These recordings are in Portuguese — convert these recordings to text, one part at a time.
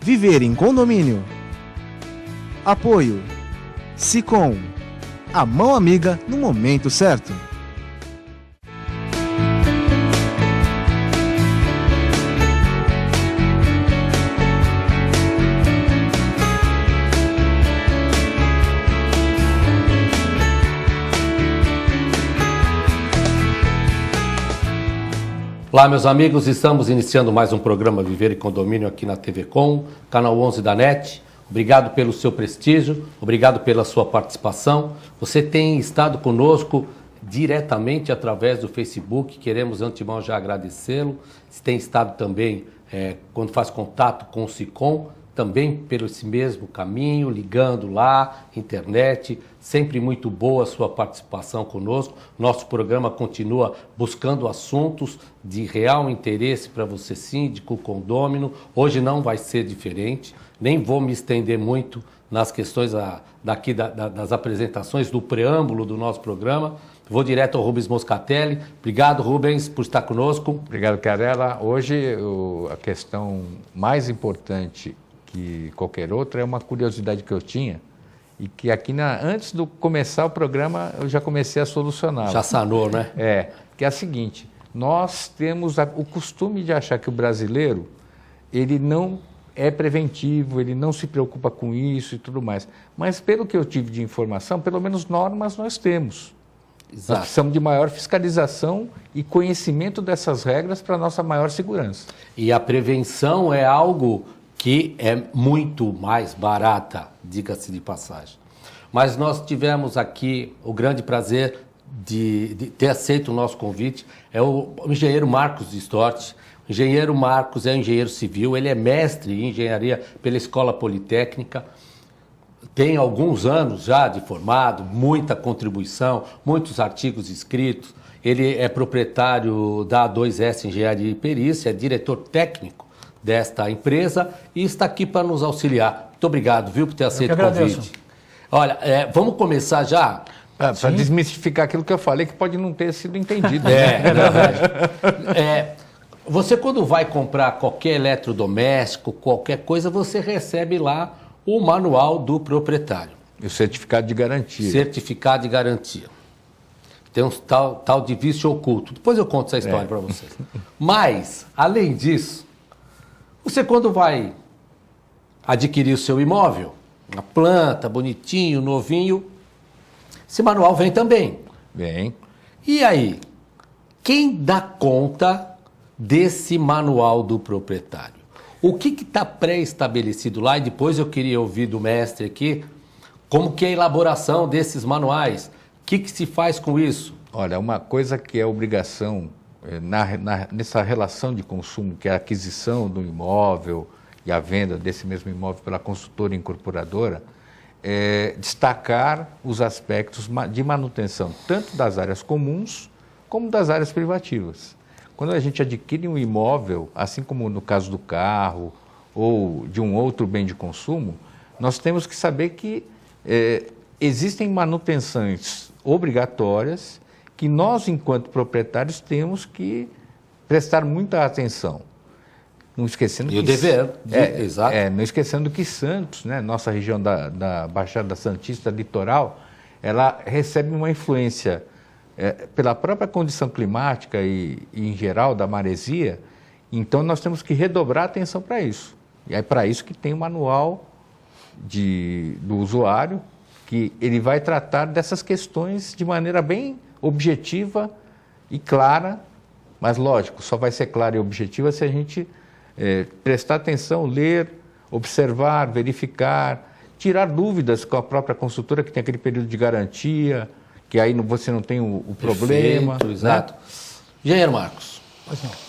Viver em condomínio. Apoio Sicom, a mão amiga no momento certo. Olá, meus amigos, estamos iniciando mais um programa Viver em Condomínio aqui na TV Com, canal 11 da NET. Obrigado pelo seu prestígio, obrigado pela sua participação. Você tem estado conosco diretamente através do Facebook, queremos de antemão já agradecê-lo. Você tem estado também, quando faz contato com o Sicom, também pelo esse mesmo caminho, ligando lá, internet, sempre muito boa a sua participação conosco. Nosso programa continua buscando assuntos de real interesse para você, síndico, condômino. Hoje não vai ser diferente, nem vou me estender muito nas questões daqui das apresentações do preâmbulo do nosso programa. Vou direto ao Rubens Moscatelli. Obrigado, Rubens, por estar conosco. Obrigado, Carela. Hoje a questão mais importante que qualquer outra é uma curiosidade que eu tinha e que aqui antes de começar o programa eu já comecei a solucionar. Já sanou, né? Que é a seguinte: nós temos o costume de achar que o brasileiro ele não é preventivo, ele não se preocupa com isso e tudo mais. Mas pelo que eu tive de informação, pelo menos normas nós temos. Exato. Nós precisamos de maior fiscalização e conhecimento dessas regras para a nossa maior segurança. E a prevenção é algo que é muito mais barata, diga-se de passagem. Mas nós tivemos aqui o grande prazer de ter aceito o nosso convite, é o engenheiro Marcos Distort. O engenheiro Marcos é um engenheiro civil, ele é mestre em engenharia pela Escola Politécnica, tem alguns anos já de formado, muita contribuição, muitos artigos escritos, ele é proprietário da A2S Engenharia e Perícia, é diretor técnico desta empresa e está aqui para nos auxiliar. Muito obrigado, viu, por ter aceito o convite. Olha, vamos começar já? Para desmistificar aquilo que eu falei, que pode não ter sido entendido. Você, quando vai comprar qualquer eletrodoméstico, qualquer coisa, você recebe lá o manual do proprietário. E o certificado de garantia. Certificado de garantia. Tem um tal de vício oculto. Depois eu conto essa história para vocês. Mas, além disso, você, quando vai adquirir o seu imóvel, uma planta, bonitinho, novinho, esse manual vem também. Vem. E aí, quem dá conta desse manual do proprietário? O que está pré-estabelecido lá? E depois eu queria ouvir do mestre aqui, como que é a elaboração desses manuais? O que se faz com isso? Olha, uma coisa que é obrigação nessa relação de consumo, que é a aquisição do imóvel e a venda desse mesmo imóvel pela construtora incorporadora, é destacar os aspectos de manutenção, tanto das áreas comuns como das áreas privativas. Quando a gente adquire um imóvel, assim como no caso do carro ou de um outro bem de consumo, nós temos que saber que existem manutenções obrigatórias que nós, enquanto proprietários, temos que prestar muita atenção. Não esquecendo o dever, exato. Não esquecendo que Santos, né, nossa região da Baixada Santista Litoral, ela recebe uma influência pela própria condição climática e, em geral, da maresia. Então, nós temos que redobrar a atenção para isso. E é para isso que tem o manual do usuário, que ele vai tratar dessas questões de maneira bem objetiva e clara, mas lógico, só vai ser clara e objetiva se a gente prestar atenção, ler, observar, verificar, tirar dúvidas com a própria consultora que tem aquele período de garantia, que aí você não tem o problema. Perfeito, exato. Engenheiro Marcos,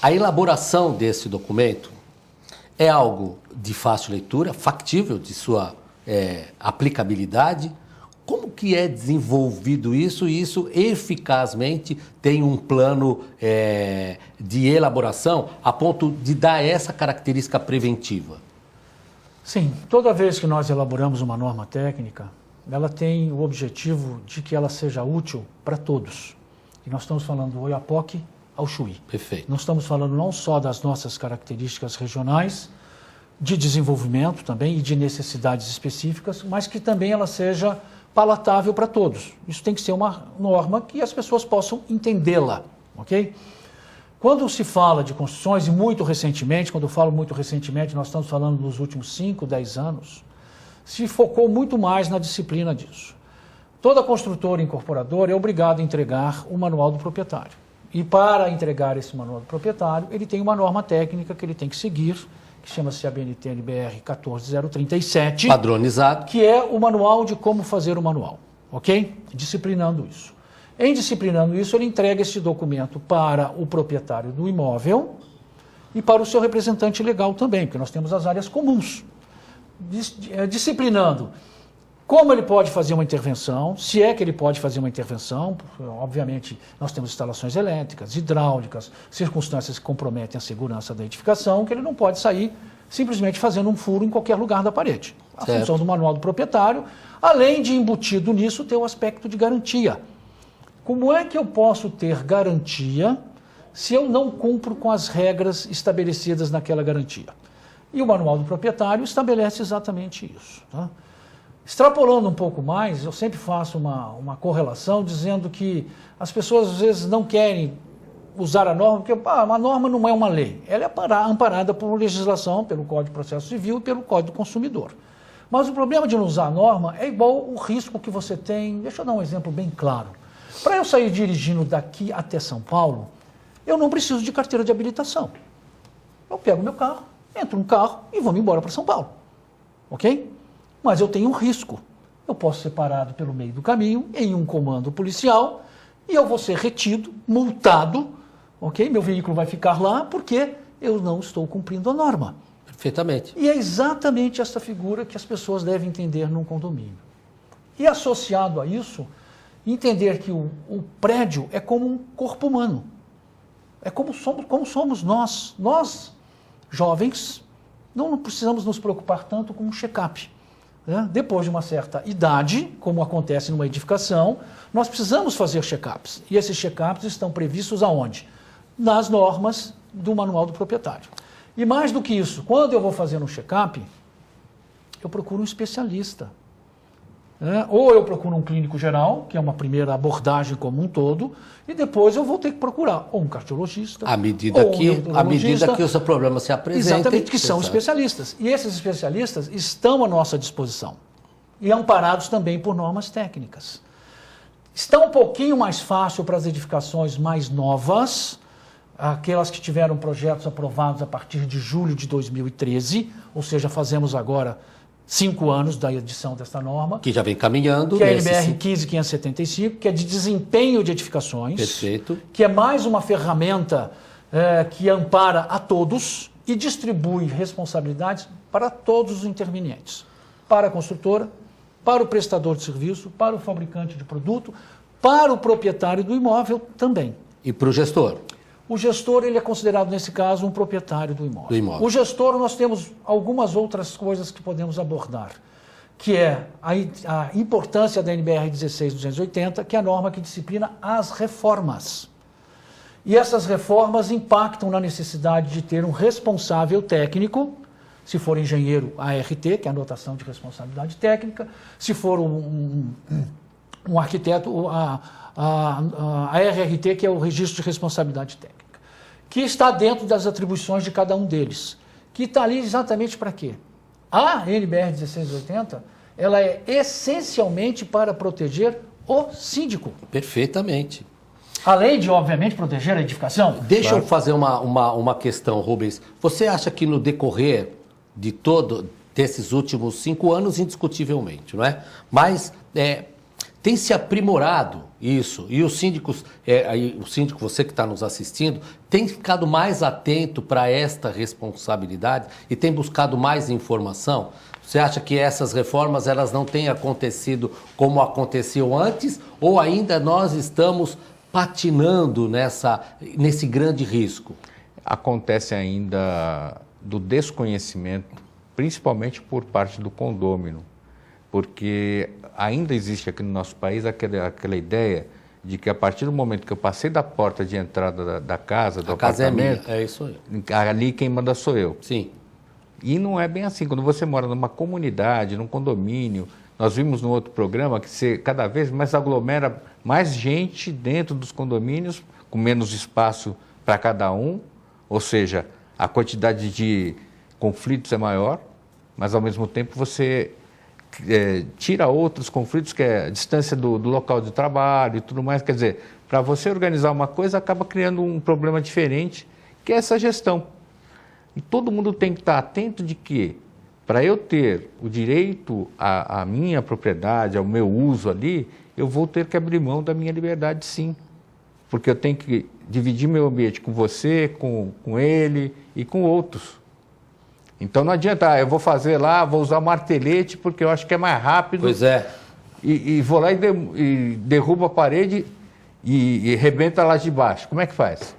a elaboração desse documento é algo de fácil leitura, factível de sua aplicabilidade. Como que é desenvolvido isso e isso eficazmente tem um plano de elaboração a ponto de dar essa característica preventiva? Sim, toda vez que nós elaboramos uma norma técnica, ela tem o objetivo de que ela seja útil para todos. E nós estamos falando do Oiapoque ao Chuí. Perfeito. Nós estamos falando não só das nossas características regionais, de desenvolvimento também e de necessidades específicas, mas que também ela seja palatável para todos. Isso tem que ser uma norma que as pessoas possam entendê-la, ok? Quando se fala de construções, e muito recentemente, quando eu falo muito recentemente, nós estamos falando dos últimos 5, 10 anos, se focou muito mais na disciplina disso. Toda construtora e incorporadora é obrigada a entregar o manual do proprietário. E para entregar esse manual do proprietário, ele tem uma norma técnica que ele tem que seguir, que chama-se ABNT-NBR 14037. Padronizado. Que é o manual de como fazer o manual, ok? Disciplinando isso. Em disciplinando isso, ele entrega esse documento para o proprietário do imóvel e para o seu representante legal também, porque nós temos as áreas comuns. Disciplinando como ele pode fazer uma intervenção, se é que ele pode fazer uma intervenção, porque, obviamente nós temos instalações elétricas, hidráulicas, circunstâncias que comprometem a segurança da edificação, que ele não pode sair simplesmente fazendo um furo em qualquer lugar da parede. A função do manual do proprietário, além de embutido nisso, ter o aspecto de garantia. Como é que eu posso ter garantia se eu não cumpro com as regras estabelecidas naquela garantia? E o manual do proprietário estabelece exatamente isso. Tá? Extrapolando um pouco mais, eu sempre faço uma correlação dizendo que as pessoas às vezes não querem usar a norma, porque uma norma não é uma lei. Ela é amparada por legislação, pelo Código de Processo Civil e pelo Código do Consumidor. Mas o problema de não usar a norma é igual o risco que você tem. Deixa eu dar um exemplo bem claro. Para eu sair dirigindo daqui até São Paulo, eu não preciso de carteira de habilitação. Eu pego meu carro, entro no carro e vou embora para São Paulo. Ok? Mas eu tenho um risco. Eu posso ser parado pelo meio do caminho, em um comando policial, e eu vou ser retido, multado, ok? Meu veículo vai ficar lá porque eu não estou cumprindo a norma. Perfeitamente. E é exatamente essa figura que as pessoas devem entender num condomínio. E associado a isso, entender que o prédio é como um corpo humano. É como somos nós. Nós, jovens, não precisamos nos preocupar tanto com um check-up. Depois de uma certa idade, como acontece numa edificação, nós precisamos fazer check-ups. E esses check-ups estão previstos aonde? Nas normas do manual do proprietário. E mais do que isso, quando eu vou fazer um check-up, eu procuro um especialista. Ou eu procuro um clínico geral, que é uma primeira abordagem como um todo, e depois eu vou ter que procurar ou um cardiologista, à medida que os problemas se apresentem. Exatamente, que são especialistas. E esses especialistas estão à nossa disposição. E amparados também por normas técnicas. Está um pouquinho mais fácil para as edificações mais novas, aquelas que tiveram projetos aprovados a partir de julho de 2013, ou seja, fazemos agora 5 anos da edição desta norma. Que já vem caminhando. Que é a NBR 15575, que é de desempenho de edificações. Perfeito. Que é mais uma ferramenta que ampara a todos e distribui responsabilidades para todos os intervenientes. Para a construtora, para o prestador de serviço, para o fabricante de produto, para o proprietário do imóvel também. E para o gestor? O gestor, ele é considerado, nesse caso, um proprietário do imóvel. O gestor, nós temos algumas outras coisas que podemos abordar, que é a importância da NBR 16280, que é a norma que disciplina as reformas. E essas reformas impactam na necessidade de ter um responsável técnico, se for engenheiro, ART, que é a anotação de responsabilidade técnica, se for um arquiteto, a RRT, que é o registro de responsabilidade técnica, que está dentro das atribuições de cada um deles, que está ali exatamente para quê? A NBR 1680, ela é essencialmente para proteger o síndico. Perfeitamente. Além de, obviamente, proteger a edificação. Deixa eu fazer uma questão, Rubens. Você acha que no decorrer de desses últimos 5 anos, indiscutivelmente, não é? Mas tem se aprimorado isso, e os síndicos, o síndico, você que está nos assistindo, tem ficado mais atento para esta responsabilidade e tem buscado mais informação? Você acha que essas reformas elas não têm acontecido como aconteciam antes, ou ainda nós estamos patinando nesse grande risco? Acontece ainda do desconhecimento, principalmente por parte do condômino, porque ainda existe aqui no nosso país aquela ideia de que a partir do momento que eu passei da porta de entrada da casa, do apartamento... A casa é minha, é isso aí. Ali quem manda sou eu. Sim. E não é bem assim. Quando você mora numa comunidade, num condomínio, nós vimos no outro programa que você cada vez mais aglomera mais gente dentro dos condomínios, com menos espaço para cada um, ou seja, a quantidade de conflitos é maior, mas ao mesmo tempo você tira outros conflitos, que é a distância do local de trabalho e tudo mais. Quer dizer, para você organizar uma coisa, acaba criando um problema diferente, que é essa gestão. E todo mundo tem que estar atento de que, para eu ter o direito à minha propriedade, ao meu uso ali, eu vou ter que abrir mão da minha liberdade, sim. Porque eu tenho que dividir meu ambiente com você, com ele e com outros. Então não adianta, eu vou fazer lá, vou usar o martelete porque eu acho que é mais rápido. Pois é. E vou lá e derrubo a parede e rebenta lá de baixo. Como é que faz?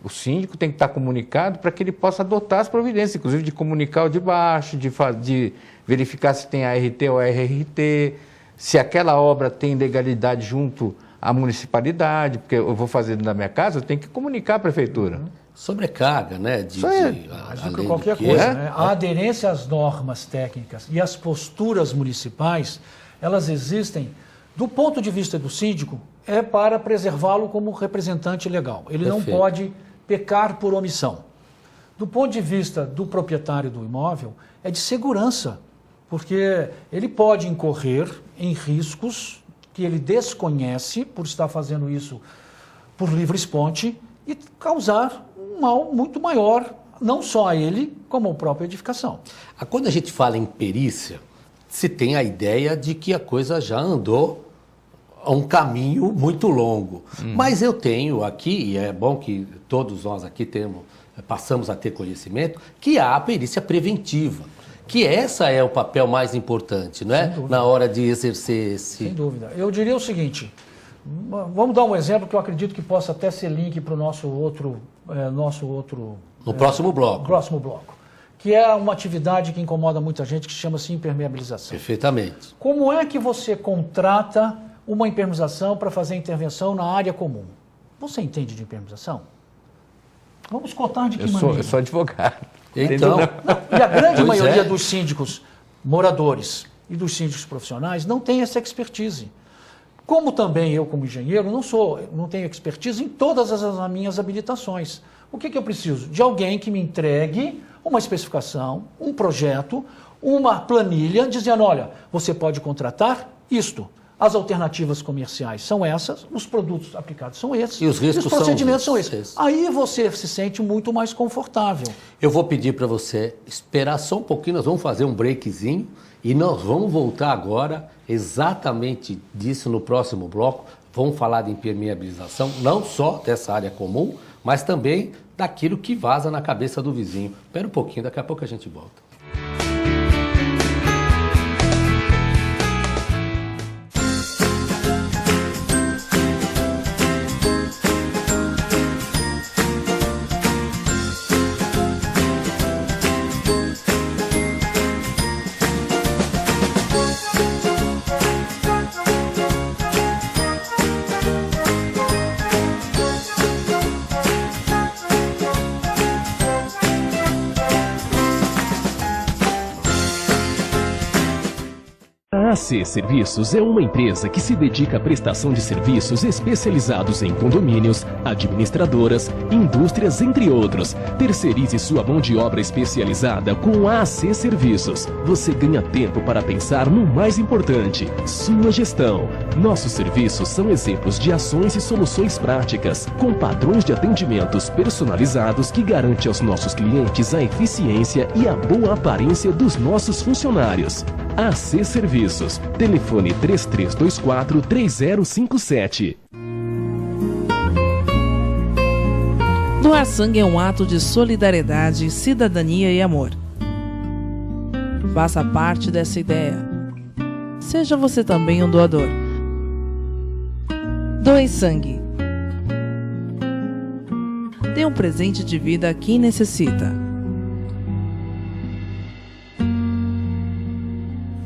O síndico tem que estar comunicado para que ele possa adotar as providências, inclusive de comunicar o de baixo, de verificar se tem ART ou ARRT, se aquela obra tem legalidade junto à municipalidade, porque eu vou fazer na minha casa, eu tenho que comunicar à prefeitura. Sobrecarga, né? Mais do que qualquer coisa, né? A aderência às normas técnicas e às posturas municipais, elas existem, do ponto de vista do síndico, é para preservá-lo como representante legal. Ele não pode pecar por omissão. Do ponto de vista do proprietário do imóvel, é de segurança, porque ele pode incorrer em riscos que ele desconhece por estar fazendo isso por livre espontâneo e causar um mal muito maior, não só a ele, como a própria edificação. Quando a gente fala em perícia, se tem a ideia de que a coisa já andou a um caminho muito longo. Mas eu tenho aqui, e é bom que todos nós aqui passamos a ter conhecimento, que há a perícia preventiva, que essa é o papel mais importante, não é? Na hora de exercer esse... Sem dúvida. Eu diria o seguinte, vamos dar um exemplo que eu acredito que possa até ser link para o nosso outro... No próximo bloco. Próximo bloco. Que é uma atividade que incomoda muita gente, que chama-se impermeabilização. Perfeitamente. Como é que você contrata uma impermeabilização para fazer intervenção na área comum? Você entende de impermeabilização? Vamos cotar de que maneira? Eu sou advogado. Então... E a grande maioria dos síndicos moradores e dos síndicos profissionais não tem essa expertise. Como também eu, como engenheiro, não tenho expertise em todas as minhas habilitações. O que eu preciso? De alguém que me entregue uma especificação, um projeto, uma planilha, dizendo, olha, você pode contratar isto. As alternativas comerciais são essas, os produtos aplicados são esses, e os riscos procedimentos são esses. Aí você se sente muito mais confortável. Eu vou pedir para você esperar só um pouquinho, nós vamos fazer um breakzinho e nós vamos voltar agora exatamente disso no próximo bloco. Vamos falar de impermeabilização, não só dessa área comum, mas também daquilo que vaza na cabeça do vizinho. Espera um pouquinho, daqui a pouco a gente volta. A AC Serviços é uma empresa que se dedica à prestação de serviços especializados em condomínios, administradoras, indústrias, entre outros. Terceirize sua mão de obra especializada com a AC Serviços. Você ganha tempo para pensar no mais importante, sua gestão. Nossos serviços são exemplos de ações e soluções práticas, com padrões de atendimentos personalizados que garante aos nossos clientes a eficiência e a boa aparência dos nossos funcionários. AC Serviços. Telefone 3324-3057. Doar sangue é um ato de solidariedade, cidadania e amor. Faça parte dessa ideia. Seja você também um doador. Doe sangue. Dê um presente de vida a quem necessita.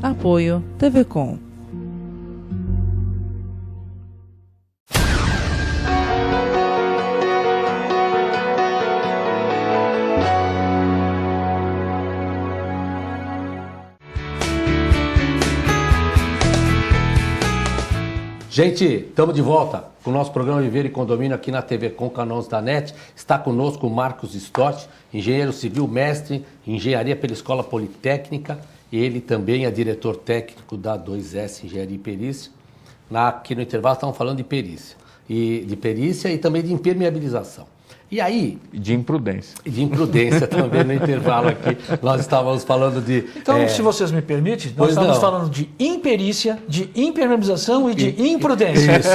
Apoio TVCom. Gente, estamos de volta com o nosso programa Viver e Condomínio aqui na TV Com, canal 11 da NET. Está conosco o Marcos Stott, engenheiro civil, mestre em engenharia pela Escola Politécnica. Ele também é diretor técnico da 2S Engenharia e Perícia. Aqui no intervalo estavam falando de perícia. E também de impermeabilização. E aí... De imprudência. De imprudência também no intervalo aqui. Nós estávamos falando de... Então, se vocês me permitem, nós estamos falando de imperícia, de impermeabilização e de imprudência. Isso,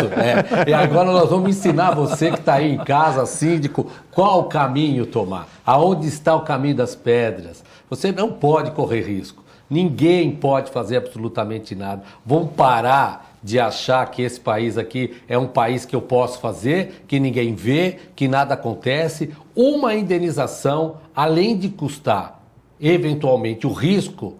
E agora nós vamos ensinar você que está aí em casa, síndico, qual caminho tomar. Aonde está o caminho das pedras. Você não pode correr risco. Ninguém pode fazer absolutamente nada. Vamos parar de achar que esse país aqui é um país que eu posso fazer, que ninguém vê, que nada acontece. Uma indenização, além de custar, eventualmente, o risco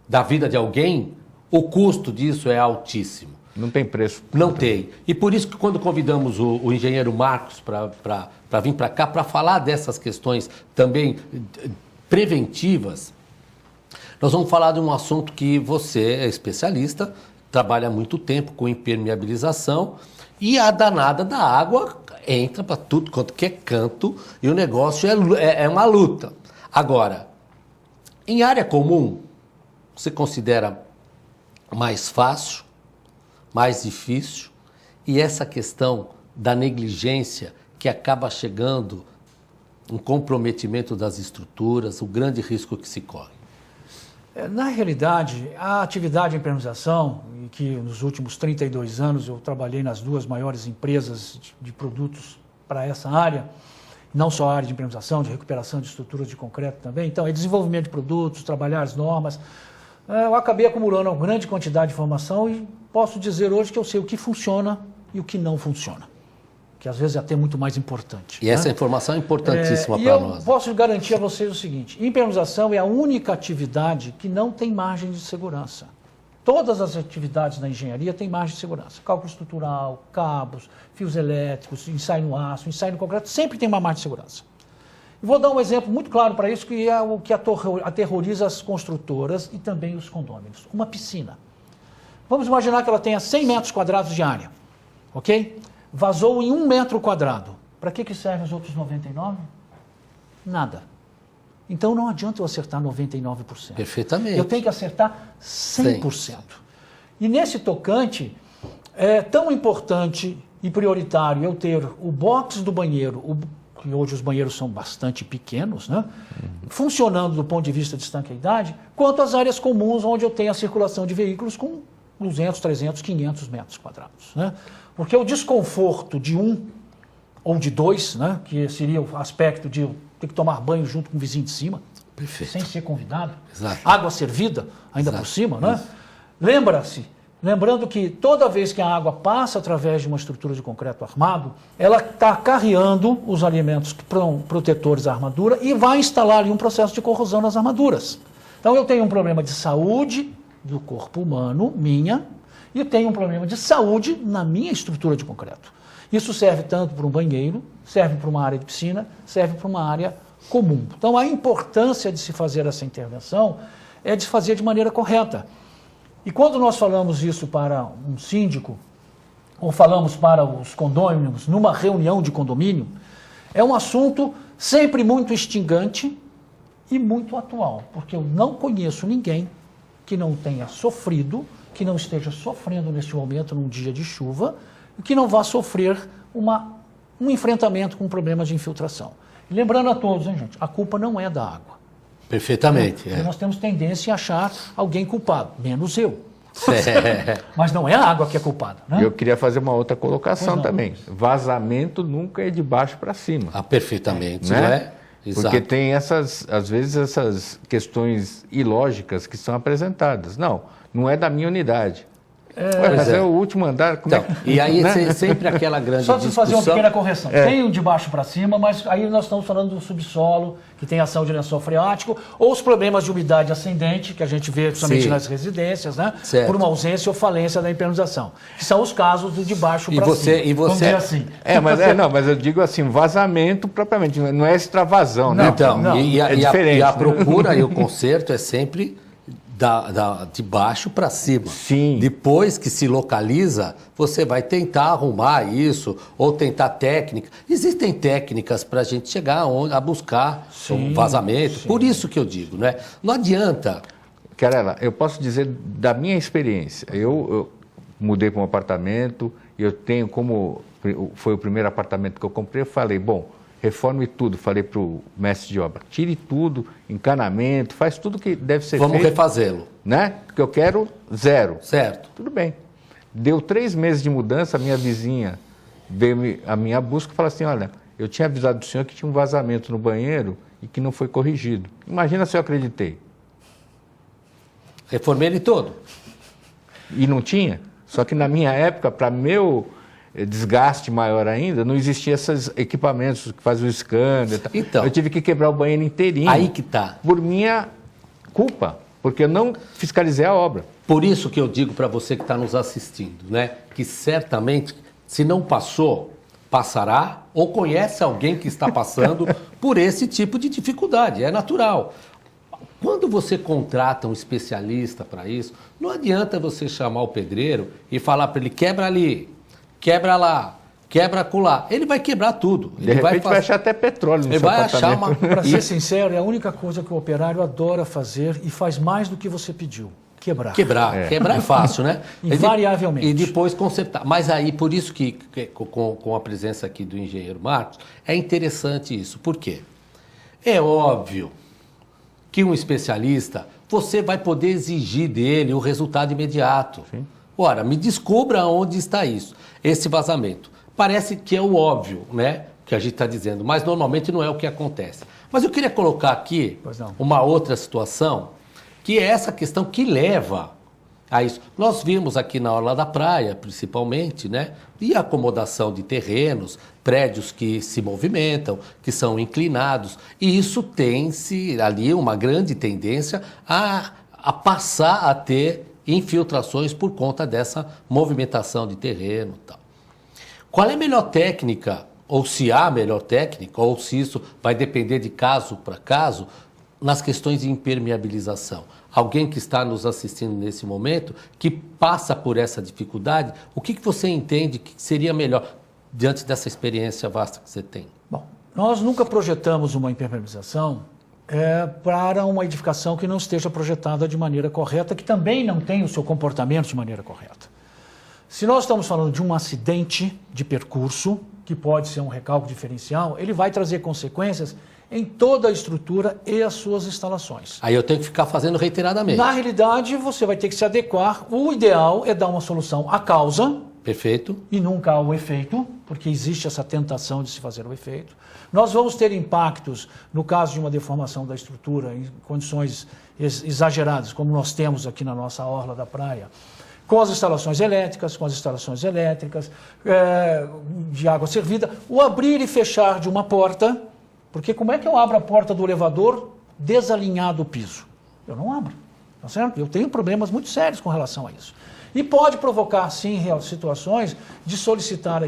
da vida de alguém, o custo disso é altíssimo. Não tem preço. Não tem. E por isso que quando convidamos o engenheiro Marcos para vir para cá, para falar dessas questões também preventivas, nós vamos falar de um assunto que você é especialista, trabalha há muito tempo com impermeabilização e a danada da água entra para tudo quanto que é canto e o negócio é uma luta. Agora, em área comum, você considera mais fácil, mais difícil e essa questão da negligência que acaba chegando um comprometimento das estruturas, o grande risco que se corre? Na realidade, a atividade de impermeabilização, e que nos últimos 32 anos eu trabalhei nas duas maiores empresas de produtos para essa área, não só a área de impermeabilização, de recuperação de estruturas de concreto também, então é desenvolvimento de produtos, trabalhar as normas. Eu acabei acumulando uma grande quantidade de informação e posso dizer hoje que eu sei o que funciona e o que não funciona, que às vezes é até muito mais importante. E essa informação é importantíssima para nós. E eu posso garantir a vocês o seguinte, impermeabilização é a única atividade que não tem margem de segurança. Todas as atividades na engenharia têm margem de segurança. Cálculo estrutural, cabos, fios elétricos, ensaio no aço, ensaio no concreto, sempre tem uma margem de segurança. E vou dar um exemplo muito claro para isso, que é o que aterroriza as construtoras e também os condôminos. Uma piscina. Vamos imaginar que ela tenha 100 metros quadrados de área, ok? Vazou em 1 metro quadrado. Para que servem os outros 99? Nada. Então não adianta eu acertar 99%. Perfeitamente. Eu tenho que acertar 100%. E nesse tocante, é tão importante e prioritário eu ter o box do banheiro, que hoje os banheiros são bastante pequenos, né? Funcionando do ponto de vista de estanqueidade, quanto as áreas comuns onde eu tenho a circulação de veículos com 200, 300, 500 metros quadrados, né? Porque o desconforto de 1 ou de 2, né, que seria o aspecto de eu ter que tomar banho junto com o vizinho de cima, perfeito, sem ser convidado, exato, água servida ainda exato, por cima, né? Lembrando que toda vez que a água passa através de uma estrutura de concreto armado, ela está carreando os alimentos protetores à armadura e vai instalar ali um processo de corrosão nas armaduras. Então eu tenho um problema de saúde do corpo humano, e tenho um problema de saúde na minha estrutura de concreto. Isso serve tanto para um banheiro, serve para uma área de piscina, serve para uma área comum. Então, a importância de se fazer essa intervenção é de fazer de maneira correta. E quando nós falamos isso para um síndico, ou falamos para os condôminos, numa reunião de condomínio, é um assunto sempre muito instigante e muito atual, porque eu não conheço ninguém que não tenha sofrido, que não esteja sofrendo neste momento, num dia de chuva, e que não vá sofrer um enfrentamento com problemas de infiltração. E lembrando a todos, hein, gente, a culpa não é da água. Perfeitamente. Porque nós temos tendência a achar alguém culpado, menos eu. Mas não é a água que é culpada, né? Eu queria fazer uma outra colocação também. Vazamento nunca é de baixo para cima. Perfeitamente, né? Não é? Exato. Porque tem às vezes, essas questões ilógicas que são apresentadas. Não é da minha unidade. Mas é o último andar. Então, e aí sempre aquela grande Só de discussão... fazer uma pequena correção. Tem o de baixo para cima, mas aí nós estamos falando do subsolo, que tem ação de lençol freático, ou os problemas de umidade ascendente, que a gente vê principalmente nas residências, né? Por uma ausência ou falência da impermeabilização. Que são os casos do de baixo para cima. E você... Vamos dizer assim. Mas eu digo assim, vazamento propriamente, não é extravasão, né? Então, é diferente. E a procura e o conserto é sempre de baixo para cima. Sim. Depois que se localiza, você vai tentar arrumar isso ou tentar técnica. Existem técnicas para a gente chegar a buscar um vazamento. Sim. Por isso que eu digo, né? Não adianta. Querela, eu posso dizer da minha experiência. Eu mudei para um apartamento, eu tenho como... Foi o primeiro apartamento que eu comprei, eu falei, bom, reforme tudo. Falei para o mestre de obra, tire tudo, encanamento, faz tudo que deve ser feito. Vamos refazê-lo. Né? Porque eu quero 0. Certo. Tudo bem. Deu 3 meses de mudança, a minha vizinha veio a minha busca e falou assim, olha, eu tinha avisado o senhor que tinha um vazamento no banheiro e que não foi corrigido. Imagina se eu acreditei. Reformei ele todo. E não tinha. Só que na minha época, para meu desgaste maior ainda, não existiam esses equipamentos que fazem o scanner. Então, eu tive que quebrar o banheiro inteirinho. Aí que está. Por minha culpa, porque eu não fiscalizei a obra. Por isso que eu digo para você que está nos assistindo, né? Que certamente, se não passou, passará ou conhece alguém que está passando por esse tipo de dificuldade. É natural. Quando você contrata um especialista para isso, não adianta você chamar o pedreiro e falar para ele, quebra ali, quebra lá, quebra acolá. Ele vai quebrar tudo. De repente vai achar até petróleo no ele seu vai achar uma... Para ser sincero, é a única coisa que o operário adora fazer e faz mais do que você pediu. Quebrar. Quebrar é fácil, né? Invariavelmente. E depois consertar. Mas aí, por isso que com a presença aqui do engenheiro Marcos, é interessante isso. Por quê? É óbvio que um especialista, você vai poder exigir dele o resultado imediato. Sim. Ora, me descubra onde está isso, esse vazamento. Parece que é o óbvio, né? Que a gente está dizendo, mas normalmente não é o que acontece. Mas eu queria colocar aqui uma outra situação, que é essa questão que leva a isso. Nós vimos aqui na orla da praia, principalmente, né? E a acomodação de terrenos, prédios que se movimentam, que são inclinados. E isso tem-se ali uma grande tendência a passar a ter infiltrações por conta dessa movimentação de terreno e tal. Qual é a melhor técnica, ou se há melhor técnica, ou se isso vai depender de caso para caso, nas questões de impermeabilização? Alguém que está nos assistindo nesse momento, que passa por essa dificuldade, o que você entende que seria melhor diante dessa experiência vasta que você tem? Bom, nós nunca projetamos uma impermeabilização para uma edificação que não esteja projetada de maneira correta, que também não tem o seu comportamento de maneira correta. Se nós estamos falando de um acidente de percurso, que pode ser um recálculo diferencial, ele vai trazer consequências em toda a estrutura e as suas instalações. Aí eu tenho que ficar fazendo reiteradamente. Na realidade, você vai ter que se adequar. O ideal é dar uma solução à causa. Perfeito. E nunca ao efeito, porque existe essa tentação de se fazer o efeito. Nós vamos ter impactos, no caso de uma deformação da estrutura, em condições exageradas, como nós temos aqui na nossa orla da praia, com as instalações elétricas, de água servida, o abrir e fechar de uma porta, porque como é que eu abro a porta do elevador desalinhado o piso? Eu não abro, tá certo? Eu tenho problemas muito sérios com relação a isso. E pode provocar, sim, situações de solicitar a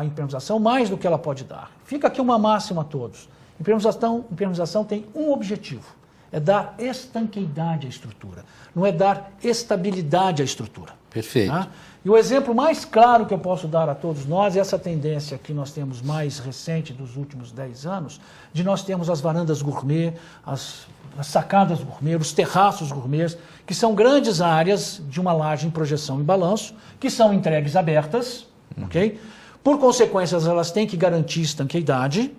impermeabilização mais do que ela pode dar. Fica aqui uma máxima a todos. Impermeabilização tem um objetivo, é dar estanqueidade à estrutura, não é dar estabilidade à estrutura. Perfeito. Tá? E o exemplo mais claro que eu posso dar a todos nós é essa tendência que nós temos mais recente dos últimos 10 anos, de nós termos as varandas gourmet, as sacadas gourmet, os terraços gourmet, que são grandes áreas de uma laje em projeção e balanço, que são entregues abertas, ok? Por consequência, elas têm que garantir estanqueidade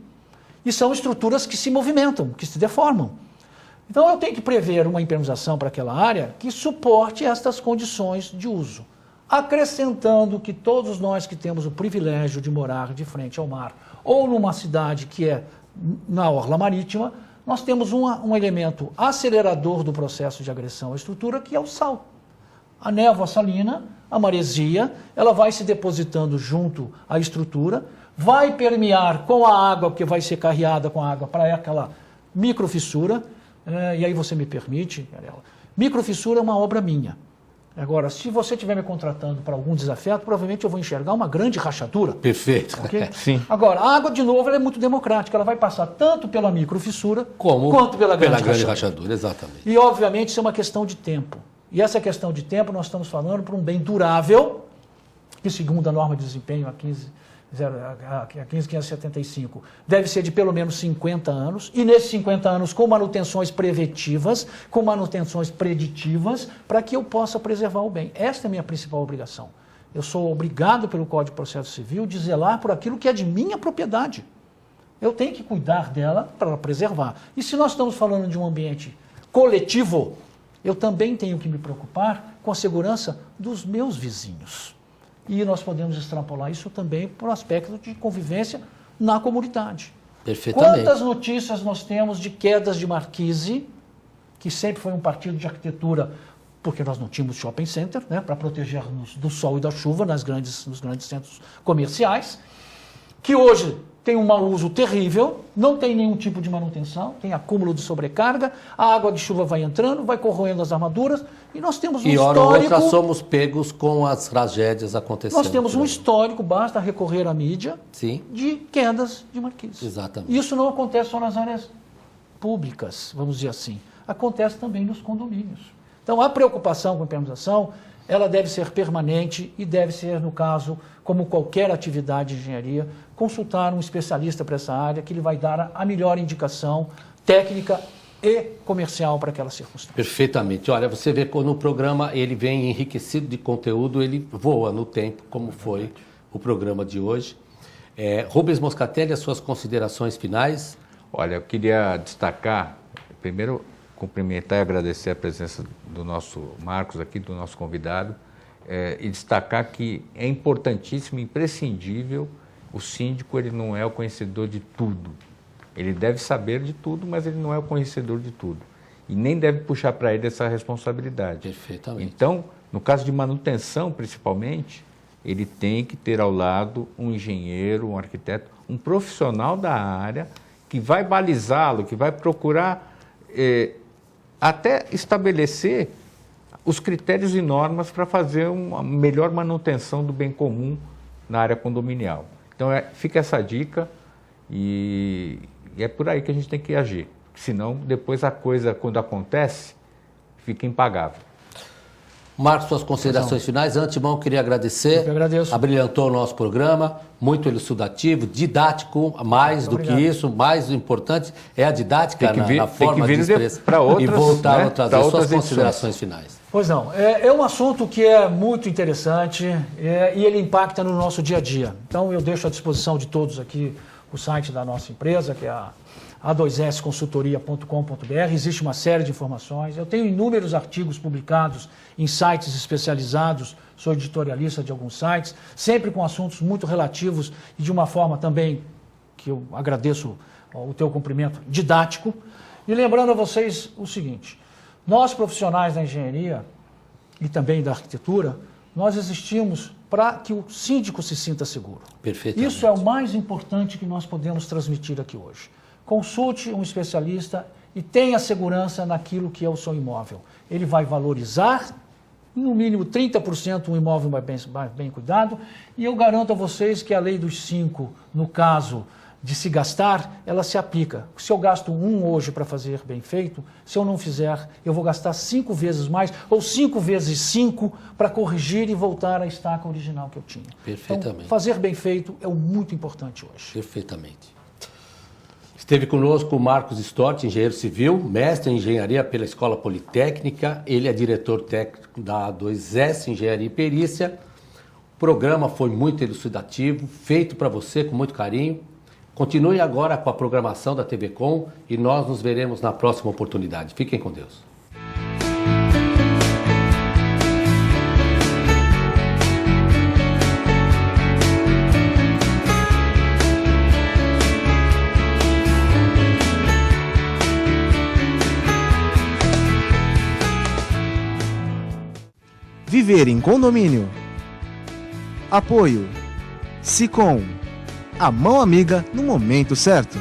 e são estruturas que se movimentam, que se deformam. Então, eu tenho que prever uma impermeabilização para aquela área que suporte estas condições de uso, acrescentando que todos nós que temos o privilégio de morar de frente ao mar ou numa cidade que é na orla marítima, nós temos um elemento acelerador do processo de agressão à estrutura, que é o sal. A névoa salina, a maresia, ela vai se depositando junto à estrutura, vai permear com a água, porque vai ser carreada com a água para aquela microfissura, e aí você me permite, microfissura é uma obra minha. Agora, se você estiver me contratando para algum desafeto, provavelmente eu vou enxergar uma grande rachadura. Perfeito. Okay? Sim. Agora, a água, de novo, ela é muito democrática. Ela vai passar tanto pela microfissura Quanto pela grande rachadura. rachadura. Exatamente. E, obviamente, isso é uma questão de tempo. E essa questão de tempo, nós estamos falando para um bem durável, que, segundo a norma de desempenho, a 15575, deve ser de pelo menos 50 anos, e nesses 50 anos com manutenções preventivas, com manutenções preditivas, para que eu possa preservar o bem. Esta é a minha principal obrigação. Eu sou obrigado pelo Código de Processo Civil de zelar por aquilo que é de minha propriedade. Eu tenho que cuidar dela para preservar. E se nós estamos falando de um ambiente coletivo, eu também tenho que me preocupar com a segurança dos meus vizinhos. E nós podemos extrapolar isso também para o aspecto de convivência na comunidade. Perfeitamente. Quantas notícias nós temos de quedas de marquise, que sempre foi um partido de arquitetura, porque nós não tínhamos shopping center, né, para proteger-nos do sol e da chuva nos grandes centros comerciais, que hoje tem um mau uso terrível, não tem nenhum tipo de manutenção, tem acúmulo de sobrecarga, a água de chuva vai entrando, vai corroendo as armaduras, e nós temos um E hora ou histórico... outra somos pegos com as tragédias acontecendo. Nós temos um histórico, basta recorrer à mídia, Sim. de quedas de marquises. Exatamente. Isso não acontece só nas áreas públicas, vamos dizer assim. Acontece também nos condomínios. Então, a preocupação com a impermeabilização, ela deve ser permanente e deve ser, no caso, como qualquer atividade de engenharia, consultar um especialista para essa área, que ele vai dar a melhor indicação técnica e comercial para aquela circunstância. Perfeitamente. Olha, você vê que no programa ele vem enriquecido de conteúdo, ele voa no tempo, como foi o programa de hoje. Rubens Moscatelli, as suas considerações finais? Olha, eu queria destacar, primeiro, cumprimentar e agradecer a presença do nosso Marcos aqui, do nosso convidado, e destacar que é importantíssimo, imprescindível, o síndico ele não é o conhecedor de tudo. Ele deve saber de tudo, mas ele não é o conhecedor de tudo. E nem deve puxar para ele essa responsabilidade. Perfeitamente. Então, no caso de manutenção, principalmente, ele tem que ter ao lado um engenheiro, um arquiteto, um profissional da área que vai balizá-lo, que vai procurar até estabelecer os critérios e normas para fazer uma melhor manutenção do bem comum na área condominial. Então, fica essa dica e é por aí que a gente tem que agir. Senão, depois a coisa, quando acontece, fica impagável. Marcos, suas considerações finais. Antemão, eu queria agradecer. Eu que agradeço. Abrilhantou o nosso programa, muito elucidativo, didático, mais do que isso, mais importante é a didática na forma de expressar. E voltar a trazer suas considerações finais. Pois não, é um assunto que é muito interessante e ele impacta no nosso dia a dia. Então eu deixo à disposição de todos aqui o site da nossa empresa, que é a a2sconsultoria.com.br. Existe uma série de informações. Eu tenho inúmeros artigos publicados em sites especializados, sou editorialista de alguns sites, sempre com assuntos muito relativos e de uma forma também, que eu agradeço o teu cumprimento, didático. E lembrando a vocês o seguinte, nós profissionais da engenharia e também da arquitetura, nós existimos para que o síndico se sinta seguro. Perfeitamente. Isso é o mais importante que nós podemos transmitir aqui hoje. Consulte um especialista e tenha segurança naquilo que é o seu imóvel. Ele vai valorizar, no mínimo 30% um imóvel bem cuidado, e eu garanto a vocês que a lei dos 5, no caso de se gastar, ela se aplica. Se eu gasto 1 hoje para fazer bem feito, se eu não fizer, eu vou gastar 5 vezes mais, ou 5 vezes 5 para corrigir e voltar à estaca original que eu tinha. Perfeitamente. Então, fazer bem feito é o muito importante hoje. Perfeitamente. Esteve conosco o Marcos Storti, engenheiro civil, mestre em engenharia pela Escola Politécnica. Ele é diretor técnico da A2S Engenharia e Perícia. O programa foi muito elucidativo, feito para você com muito carinho. Continue agora com a programação da TV Com e nós nos veremos na próxima oportunidade. Fiquem com Deus. Viver em condomínio. Apoio Sicom, a mão amiga no momento certo.